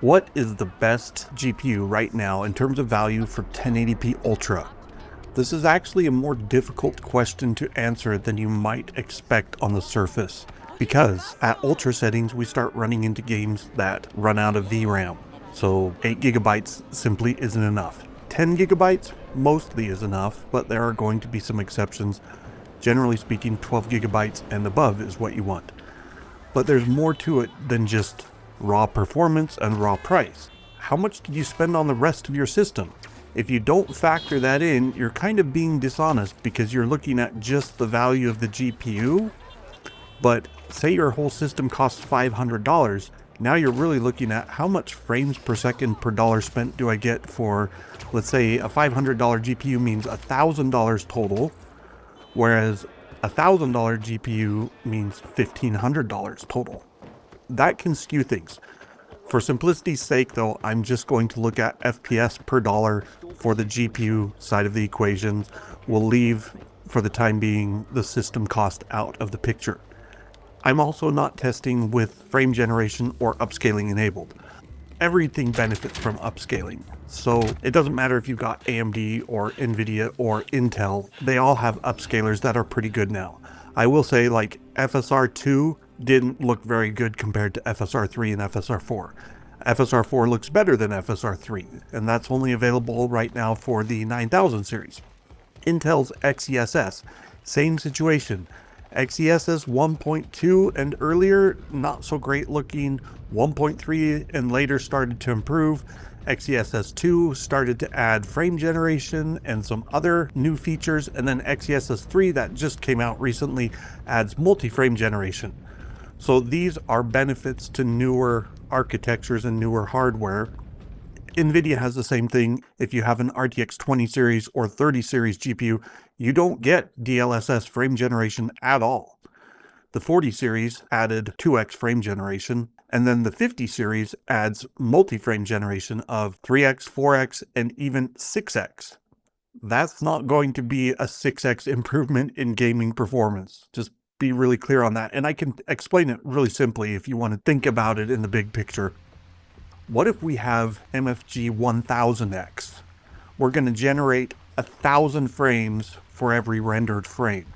What is the best GPU right now in terms of value for 1080p Ultra? This is actually a more difficult question to answer than you might expect on the surface, because at Ultra settings we start running into games that run out of VRAM. So 8 gigabytes simply isn't enough. 10 gigabytes mostly is enough, but there are going to be some exceptions. Generally speaking, 12 gigabytes and above is what you want. But there's more to it than just raw performance and raw price. How much did you spend on the rest of your system? If you don't factor that in, you're kind of being dishonest because you're looking at just the value of the GPU. But say your whole system costs $500, now you're really looking at how much frames per second per dollar spent do I get for, let's say a $500 GPU means $1,000 total, whereas a $1,000 GPU means $1,500 total. That can skew things. For simplicity's sake though, I'm just going to look at FPS per dollar for the GPU side of the equation. We'll leave, for the time being, the system cost out of the picture. I'm also not testing with frame generation or upscaling enabled. Everything benefits from upscaling. So it doesn't matter if you've got AMD or NVIDIA or Intel, they all have upscalers that are pretty good now. I will say, like, FSR 2 didn't look very good compared to FSR 3 and FSR 4. FSR 4 looks better than FSR 3, and that's only available right now for the 9000 series. Intel's XeSS, same situation. XeSS 1.2 and earlier, not so great looking. 1.3 and later started to improve. XeSS 2 started to add frame generation and some other new features, and then XeSS 3 that just came out recently adds multi-frame generation. So these are benefits to newer architectures and newer hardware. NVIDIA has the same thing. If you have an RTX 20 series or 30 series GPU, you don't get DLSS frame generation at all. The 40 series added 2x frame generation, and then the 50 series adds multi-frame generation of 3x, 4x, and even 6x. That's not going to be a 6x improvement in gaming performance. Just be really clear on that. And I can explain it really simply if you want to think about it in the big picture. What if we have MFG 1000X? We're going to generate 1,000 frames for every rendered frame.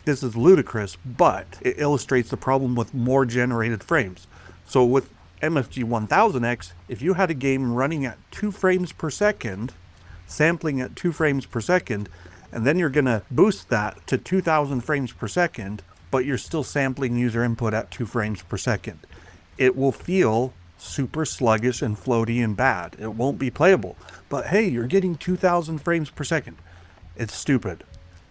This is ludicrous, but it illustrates the problem with more generated frames. So with MFG 1000X, if you had a game running at 2 frames per second, sampling at 2 frames per second, and then you're going to boost that to 2000 frames per second, but you're still sampling user input at 2 frames per second, it will feel super sluggish and floaty and bad. It won't be playable. But hey, you're getting 2000 frames per second. It's stupid.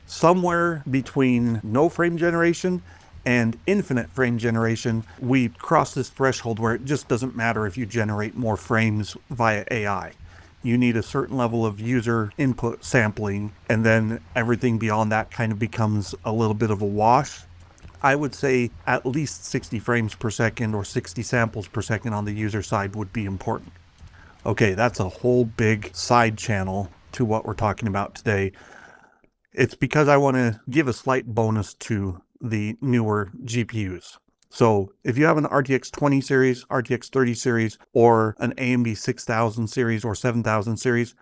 Somewhere between no frame generation and infinite frame generation, we cross this threshold where it just doesn't matter if you generate more frames via AI. You need a certain level of user input sampling, and then everything beyond that kind of becomes a little bit of a wash. I would say at least 60 frames per second or 60 samples per second on the user side would be important. Okay, that's a whole big side channel to what we're talking about today. It's because I want to give a slight bonus to the newer GPUs. So if you have an RTX 20 series, RTX 30 series, or an AMD 6000 series or 7000 series,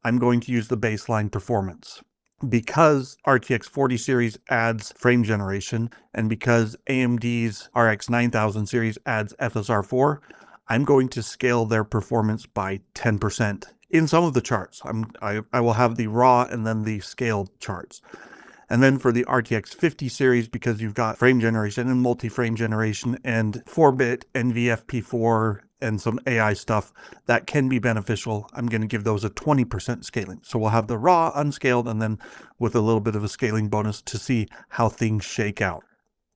I'm going to use the baseline performance. Because RTX 40 series adds frame generation, and because AMD's RX 9000 series adds FSR 4, I'm going to scale their performance by 10% in some of the charts. I will have the raw and then the scaled charts. And then for the RTX 50 series, because you've got frame generation and multi-frame generation and 4-bit NVFP4 and some AI stuff that can be beneficial, I'm going to give those a 20% scaling. So we'll have the raw, unscaled, and then with a little bit of a scaling bonus to see how things shake out.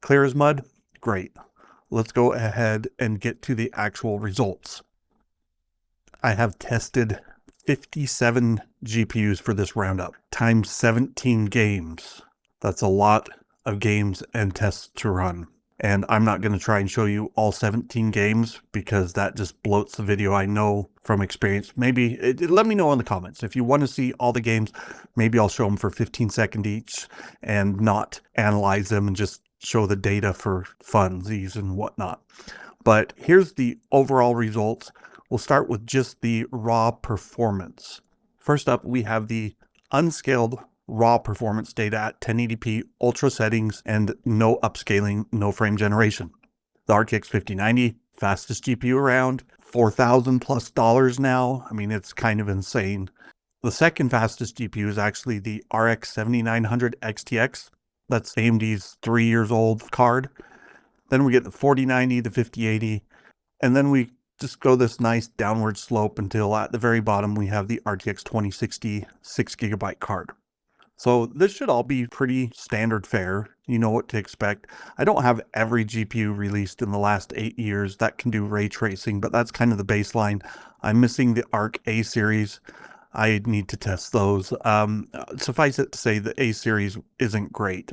Clear as mud? Great. Let's go ahead and get to the actual results. I have tested 57 GPUs for this roundup, times 17 games. That's a lot of games and tests to run. And I'm not going to try and show you all 17 games because that just bloats the video. I know from experience. Maybe let me know in the comments if you want to see all the games. Maybe I'll show them for 15 seconds each and not analyze them and just show the data for funsies and whatnot. But here's the overall results. We'll start with just the raw performance. First up, we have the unscaled raw performance data at 1080p ultra settings and no upscaling, no frame generation. The RTX 5090, fastest GPU around, $4,000 plus now. I mean, it's kind of insane. The second fastest GPU is actually the RX 7900 XTX. That's AMD's 3 years old card. Then we get the 4090, the 5080, and then we just go this nice downward slope until at the very bottom we have the RTX 2060 6GB card. So this should all be pretty standard fare. You know what to expect. I don't have every GPU released in the last 8 years that can do ray tracing, but that's kind of the baseline. I'm missing the Arc A series. I need to test those. Suffice it to say the A series isn't great.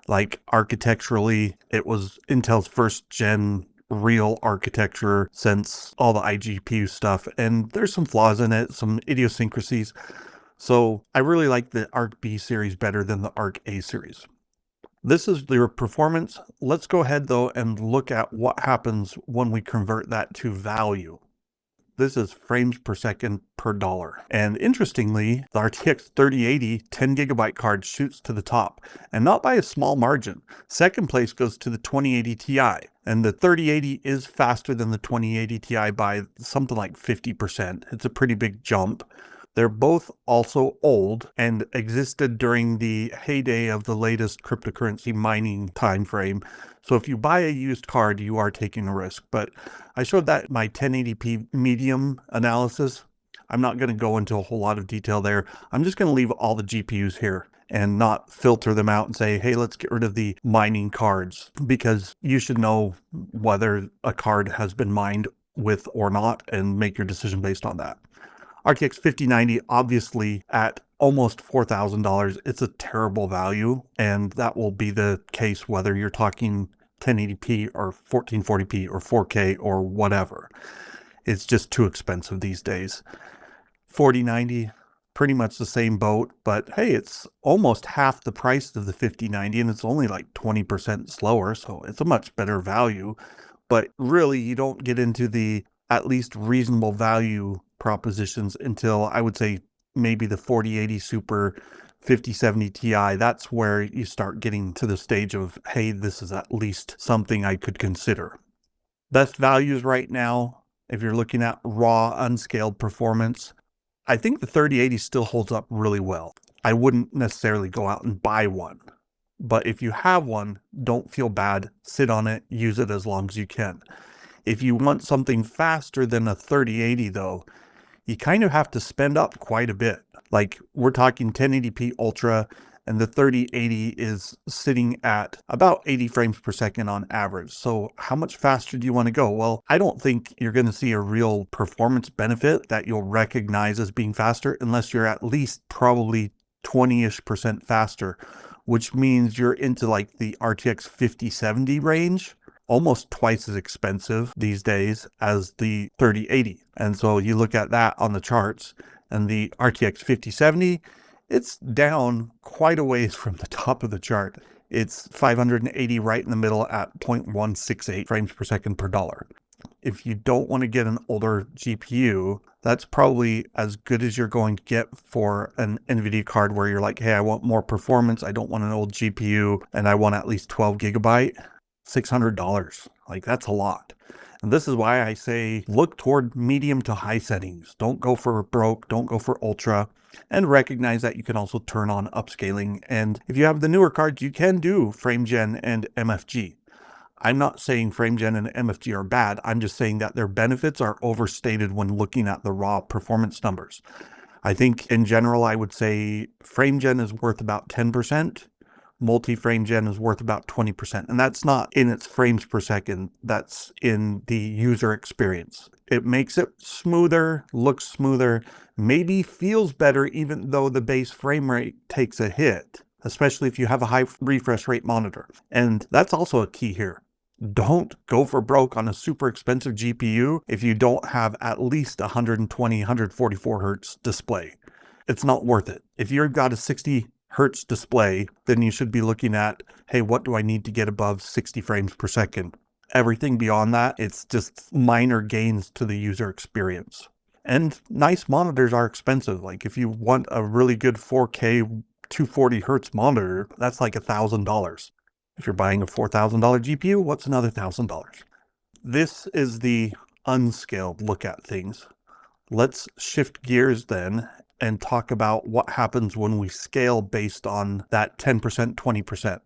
Like architecturally, it was Intel's first gen real architecture since all the iGPU stuff, and there's some flaws in it, some idiosyncrasies. So I really like the Arc B series better than the Arc A series. This is your performance. Let's go ahead though and look at what happens when we convert that to value. This is frames per second per dollar. And interestingly, the RTX 3080 10GB card shoots to the top, and not by a small margin. Second place goes to the 2080 Ti, and the 3080 is faster than the 2080 Ti by something like 50%. It's a pretty big jump. They're both also old and existed during the heyday of the latest cryptocurrency mining timeframe. So if you buy a used card, you are taking a risk. But I showed that in my 1080p medium analysis. I'm not going to go into a whole lot of detail there. I'm just going to leave all the GPUs here and not filter them out and say, hey, let's get rid of the mining cards, because you should know whether a card has been mined with or not and make your decision based on that. RTX 5090, obviously at almost $4,000, it's a terrible value, and that will be the case whether you're talking 1080p or 1440p or 4K or whatever. It's just too expensive these days. 4090, pretty much the same boat, but hey, it's almost half the price of the 5090, and it's only like 20% slower, so it's a much better value. But really, you don't get into the at least reasonable value propositions until I would say maybe the 4080 Super 5070 Ti. That's where you start getting to the stage of, hey, this is at least something I could consider. Best values right now, if you're looking at raw unscaled performance, I think the 3080 still holds up really well. I wouldn't necessarily go out and buy one, but if you have one, don't feel bad. Sit on it, use it as long as you can. If you want something faster than a 3080 though, you kind of have to spend up quite a bit. Like we're talking 1080p Ultra, and the 3080 is sitting at about 80 frames per second on average. So how much faster do you want to go? Well, I don't think you're going to see a real performance benefit that you'll recognize as being faster unless you're at least probably 20-ish% faster, which means you're into like the RTX 5070 range, almost twice as expensive these days as the 3080. And so you look at that on the charts, and the RTX 5070, it's down quite a ways from the top of the chart. It's 580 right in the middle at 0.168 frames per second per dollar. If you don't want to get an older GPU, that's probably as good as you're going to get for an NVIDIA card where you're like, hey, I want more performance, I don't want an old GPU, and I want at least 12 gigabyte. $600. Like, that's a lot. And this is why I say look toward medium to high settings. Don't go for broke, don't go for ultra, and recognize that you can also turn on upscaling. And if you have the newer cards, you can do frame gen and MFG. I'm not saying frame gen and MFG are bad. I'm just saying that their benefits are overstated when looking at the raw performance numbers. I think in general, I would say frame gen is worth about 10%. Multi-frame gen is worth about 20%. And that's not in its frames per second. That's in the user experience. It makes it smoother, looks smoother, maybe feels better even though the base frame rate takes a hit, especially if you have a high refresh rate monitor. And that's also a key here. Don't go for broke on a super expensive GPU if you don't have at least 120, 144 hertz display. It's not worth it. If you've got a 60 hertz display, then you should be looking at, hey, what do I need to get above 60 frames per second? Everything beyond that, it's just minor gains to the user experience. And nice monitors are expensive. Like if you want a really good 4K 240 hertz monitor, that's like $1,000. If you're buying a $4,000 GPU, what's another $1,000? This is the unscaled look at things. Let's shift gears then and talk about what happens when we scale based on that 10%, 20%.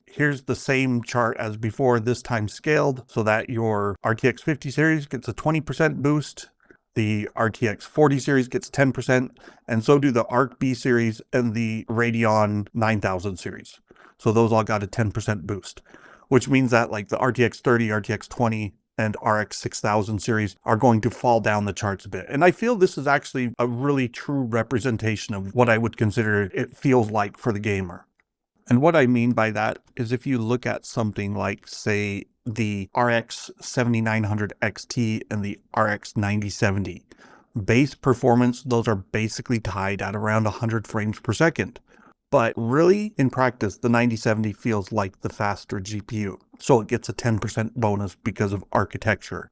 Here's the same chart as before, this time scaled so that your RTX 50 series gets a 20% boost, the RTX 40 series gets 10%, and so do the Arc B series and the Radeon 9000 series. So those all got a 10% boost, which means that like the RTX 30, RTX 20, and RX 6000 series are going to fall down the charts a bit. And I feel this is actually a really true representation of what I would consider it feels like for the gamer. And what I mean by that is if you look at something like, say, the RX 7900 XT and the RX 9070, base performance, those are basically tied at around 100 frames per second. But really, in practice, the 9070 feels like the faster GPU. So it gets a 10% bonus because of architecture.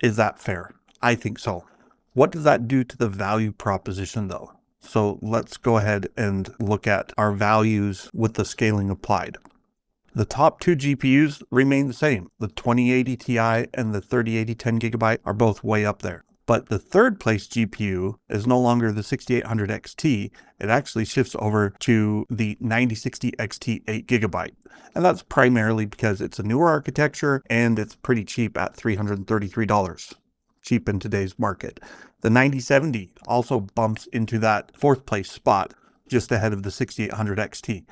Is that fair? I think so. What does that do to the value proposition though? So let's go ahead and look at our values with the scaling applied. The top two GPUs remain the same. The 2080 Ti and the 3080 10GB are both way up there. But the third place GPU is no longer the 6800 XT. It actually shifts over to the 9060 XT 8GB. And that's primarily because it's a newer architecture and it's pretty cheap at $333. Cheap in today's market. The 9070 also bumps into that fourth place spot just ahead of the 6800 XT.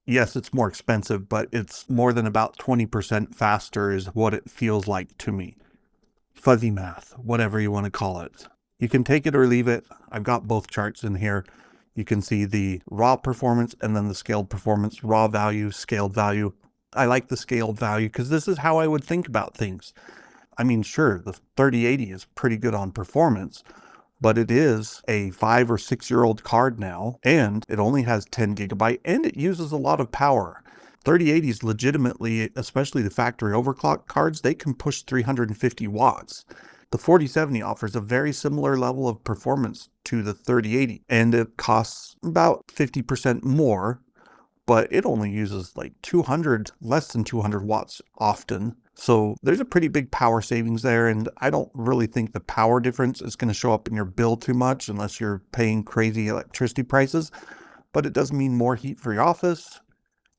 Yes, it's more expensive, but it's more than about 20% faster is what it feels like to me. Fuzzy math, whatever you want to call it. You can take it or leave it. I've got both charts in here. You can see the raw performance and then the scaled performance, raw value, scaled value. I like the scaled value because this is how I would think about things. I mean, sure, the 3080 is pretty good on performance, but it is a 5 or 6 year old card now, and it only has 10GB, and it uses a lot of power. 3080s legitimately, especially the factory overclock cards, they can push 350 watts. The 4070 offers a very similar level of performance to the 3080, and it costs about 50% more, but it only uses like less than 200 watts often. So there's a pretty big power savings there, and I don't really think the power difference is going to show up in your bill too much unless you're paying crazy electricity prices. But it does mean more heat for your office,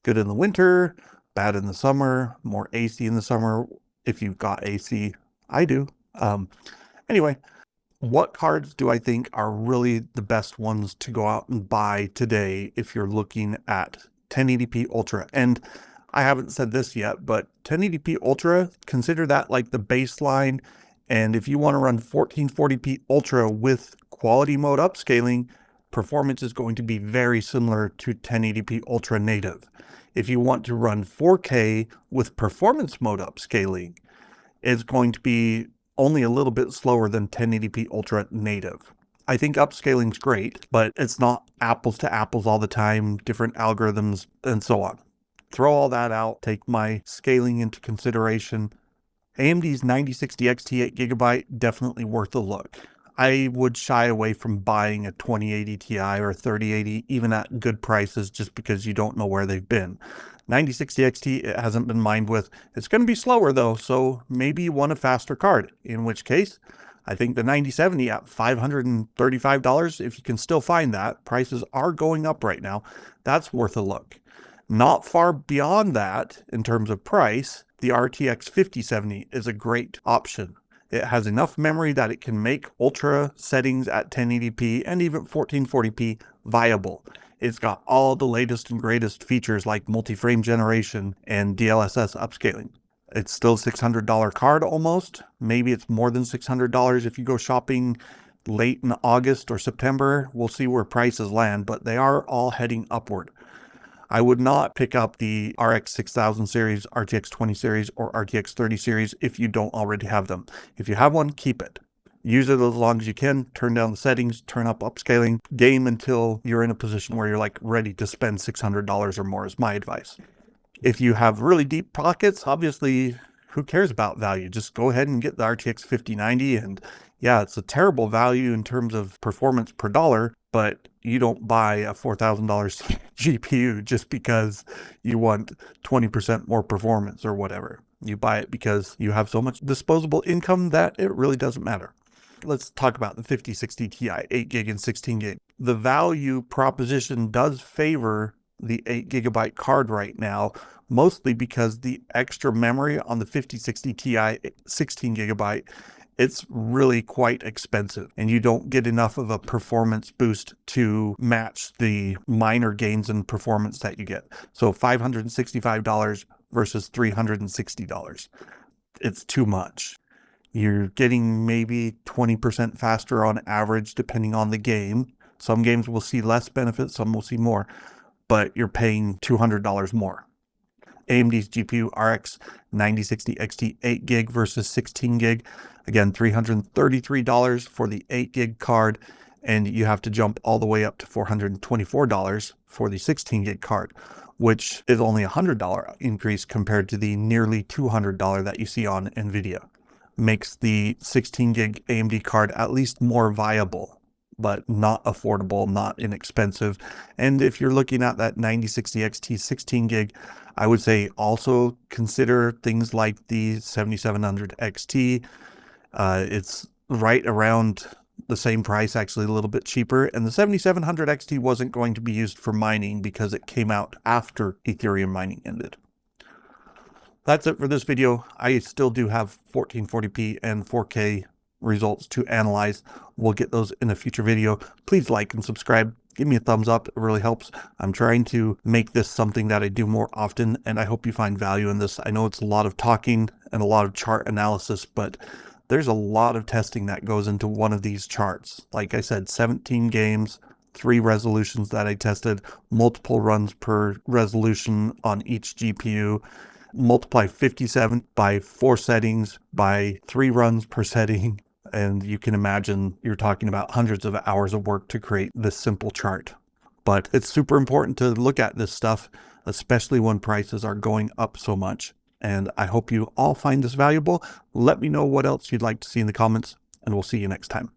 good in the winter, bad in the summer, more AC in the summer if you've got AC. I do. Anyway, what cards do I think are really the best ones to go out and buy today if you're looking at 1080p Ultra? And I haven't said this yet, but 1080p Ultra, consider that like the baseline. And if you want to run 1440p Ultra with quality mode upscaling, performance is going to be very similar to 1080p Ultra native. If you want to run 4K with performance mode upscaling, it's going to be only a little bit slower than 1080p Ultra native. I think upscaling's great, but it's not apples to apples all the time, different algorithms, and so on. Throw all that out, take my scaling into consideration. AMD's 9060 XT 8GB, definitely worth a look. I would shy away from buying a 2080 Ti or 3080, even at good prices, just because you don't know where they've been. 9060 XT, it hasn't been mined with. It's going to be slower though, so maybe you want a faster card, in which case, I think the 9070 at $535, if you can still find that, prices are going up right now, that's worth a look. Not far beyond that, in terms of price, the RTX 5070 is a great option. It has enough memory that it can make ultra settings at 1080p and even 1440p viable. It's got all the latest and greatest features like multi-frame generation and DLSS upscaling. It's still a $600 card almost. Maybe it's more than $600 if you go shopping late in August or September. We'll see where prices land, but they are all heading upward. I would not pick up the RX 6000 series, RTX 20 series, or RTX 30 series if you don't already have them. If you have one, keep it. Use it as long as you can, turn down the settings, turn up upscaling, game until you're in a position where you're like ready to spend $600 or more is my advice. If you have really deep pockets, obviously who cares about value? Just go ahead and get the RTX 5090. And yeah, it's a terrible value in terms of performance per dollar, but you don't buy a $4,000 GPU just because you want 20% more performance or whatever. You buy it because you have so much disposable income that it really doesn't matter. Let's talk about the 5060 Ti, 8 gig and 16 gig. The value proposition does favor the 8 gigabyte card right now, mostly because the extra memory on the 5060 Ti 16 gigabyte, it's really quite expensive, and you don't get enough of a performance boost to match the minor gains in performance that you get. So $565 versus $360. It's too much. You're getting maybe 20% faster on average, depending on the game. Some games will see less benefit, some will see more, but you're paying $200 more. AMD's GPU RX 9060 XT 8 gig versus 16 gig. Again, $333 for the 8 gig card, and you have to jump all the way up to $424 for the 16 gig card, which is only a $100 increase compared to the nearly $200 that you see on NVIDIA. Makes the 16 gig AMD card at least more viable, but not affordable, not inexpensive. And if you're looking at that 9060 XT 16 gig, I would say also consider things like the 7700 XT. It's right around the same price, actually a little bit cheaper. And the 7700 XT wasn't going to be used for mining because it came out after Ethereum mining ended. That's it for this video. I still do have 1440p and 4K results to analyze. We'll get those in a future video. Please like and subscribe. Give me a thumbs up. It really helps. I'm trying to make this something that I do more often, and I hope you find value in this. I know it's a lot of talking and a lot of chart analysis, but there's a lot of testing that goes into one of these charts. Like I said, 17 games, 3 resolutions that I tested, multiple runs per resolution on each GPU. Multiply 57 by 4 settings by 3 runs per setting, and you can imagine you're talking about hundreds of hours of work to create this simple chart. But it's super important to look at this stuff, especially when prices are going up so much. And I hope you all find this valuable. Let me know what else you'd like to see in the comments, and we'll see you next time.